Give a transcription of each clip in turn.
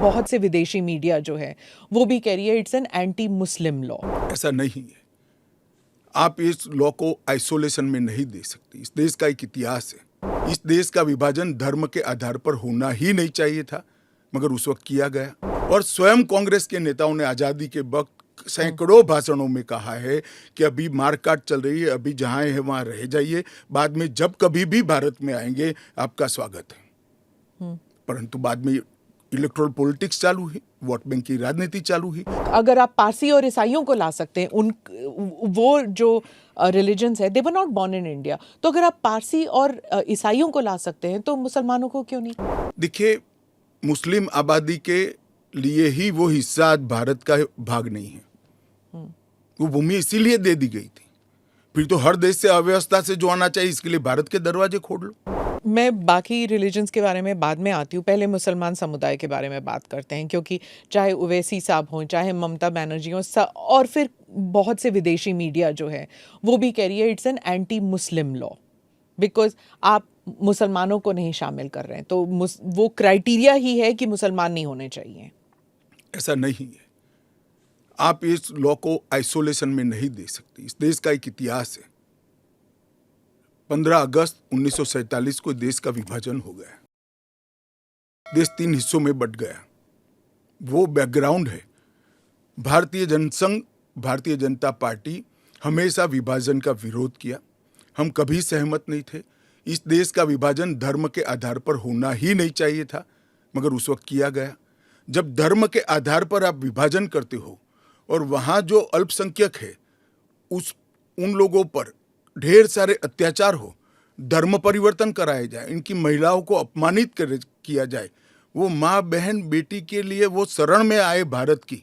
बहुत से विदेशी मीडिया जो है वो भी कह रही है it's an anti Muslim law. ऐसा नहीं है। आप इस लॉ को आइसोलेशन में नहीं दे सकती। इस देश का एक इतिहास है। इस देश का विभाजन धर्म के आधार पर होना ही नहीं चाहिए था, मगर उस वक्त किया गया। और स्वयं कांग्रेस के नेताओं ने आजादी के वक्त सैकड़ों भाषणों में कहा है कि अभी मारकाट चल रही है, अभी जहां है वहां रह जाइए, बाद में जब कभी भी भारत में आएंगे आपका स्वागत है। परंतु बाद में इलेक्टोरल पॉलिटिक्स चालू हुई, वोट बैंक की राजनीति चालू हुई। अगर आप पारसी और ईसाइयों को ला सकते हैं, उन वो जो रिलीजन्स है, they were not born in India, तो अगर आप पारसी और ईसाइयों को ला सकते हैं तो मुसलमानों को क्यों नहीं? देखिए, मुस्लिम आबादी के लिए ही वो हिस्सा आज भारत का भाग नहीं है। वो भूमि इसीलिए दे दी गई थी। फिर तो हर देश से अव्यवस्था से जो आना चाहिए, इसके लिए भारत के दरवाजे खोल लो। मैं बाकी रिलीजन्स के बारे में बाद में आती हूँ, पहले मुसलमान समुदाय के बारे में बात करते हैं, क्योंकि चाहे ओवैसी साहब हों, चाहे ममता बनर्जी हों, और फिर बहुत से विदेशी मीडिया जो है वो भी कह रही है it's an anti Muslim law, because आप मुसलमानों को नहीं शामिल कर रहे हैं, तो वो क्राइटेरिया ही है कि मुसलमान नहीं होने चाहिए। ऐसा नहीं है। आप इस लॉ को आइसोलेशन में नहीं दे सकती। इस देश का एक इतिहास है। 15 अगस्त 1947 को देश का विभाजन हो गया। देश 3 हिस्सों में बंट गया। वो बैकग्राउंड है। भारतीय जनसंघ, भारतीय जनता पार्टी हमेशा विभाजन का विरोध किया। हम कभी सहमत नहीं थे। इस देश का विभाजन धर्म के आधार पर होना ही नहीं चाहिए था, मगर उस वक्त किया गया। जब धर्म के आधार पर आप विभाजन करते हो और वहां जो अल्पसंख्यक है उन लोगों पर ढेर सारे अत्याचार हो, धर्म परिवर्तन कराए जाए, इनकी महिलाओं को अपमानित किया जाए, वो माँ बहन बेटी के लिए वो शरण में आए भारत की,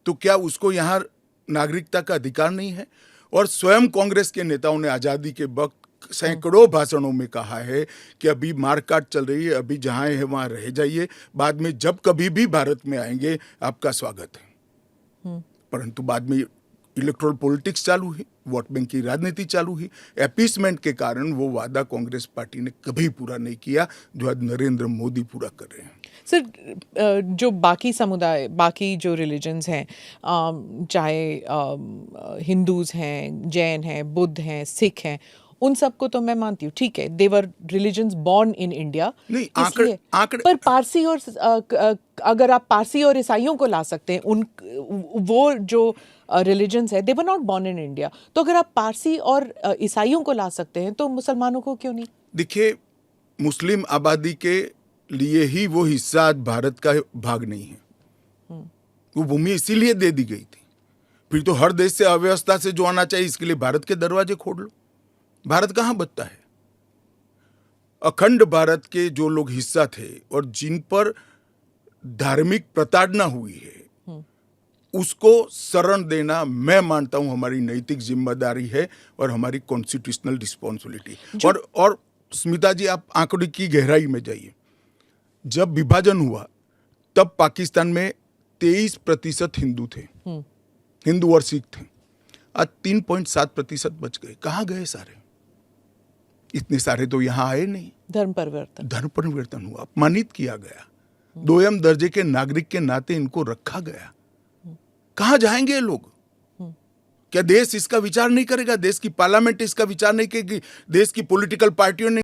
तो क्या उसको यहाँ नागरिकता का अधिकार नहीं है? और स्वयं कांग्रेस के नेताओं ने आजादी के वक्त सैकड़ों भाषणों में कहा है कि अभी मारकाट चल रही है, अभी जहां है वहां रह जाइए, बाद में जब कभी भी भारत में आएंगे आपका स्वागत है। परंतु बाद में इलेक्टोरल पॉलिटिक्स चालू हुई, वोट बैंक की राजनीति चालू हुई। अपीसमेंट के कारण वो वादा कांग्रेस पार्टी ने कभी पूरा नहीं किया, जो आज नरेंद्र मोदी पूरा कर रहे हैं। सर, जो बाकी समुदाय, बाकी जो रिलीजन्स हैं, चाहे हिंदूज हैं, जैन हैं, बुद्ध हैं, सिख हैं, उन सबको तो मैं मानती हूँ, ठीक है, देवर रिलीजन्स बॉर्न इन इंडिया, नहीं, आंकड़े पर पारसी और अगर आप पारसी और ईसाइयों को ला सकते हैं, वो जो रिलीजन्स है, they were not born in India, तो अगर आप पारसी और ईसाइयों को ला सकते हैं तो मुसलमानों को क्यों नहीं? देखिए, मुस्लिम आबादी के लिए ही वो हिस्सा आज भारत का भाग नहीं है। वो भूमि इसीलिए दे दी गई थी। फिर तो हर देश से अव्यवस्था से जो आना चाहिए, इसके लिए भारत के दरवाजे खोल लो। भारत कहां बचता है? अखंड भारत के जो लोग हिस्सा थे और जिन पर धार्मिक प्रताड़ना हुई है, उसको शरण देना मैं मानता हूं हमारी नैतिक जिम्मेदारी है और हमारी कॉन्स्टिट्यूशनल रिस्पॉन्सिबिलिटी। और स्मिता जी, आप आंकड़े की गहराई में जाइए। जब विभाजन हुआ तब पाकिस्तान में 23% हिंदू थे, हिंदू और सिख थे। आज 3.7% बच गए। कहाँ गए सारे? इतने सारे तो यहाँ आए नहीं। धर्म परिवर्तन हुआ, अपमानित किया गया, दोयम दर्जे के नागरिक के नाते इनको रखा गया। कहाँ जाएंगे ये लोग? क्या देश इसका विचार नहीं करेगा? देश की पार्लियामेंट इसका विचार नहीं करेगी? देश की पॉलिटिकल पार्टियों ने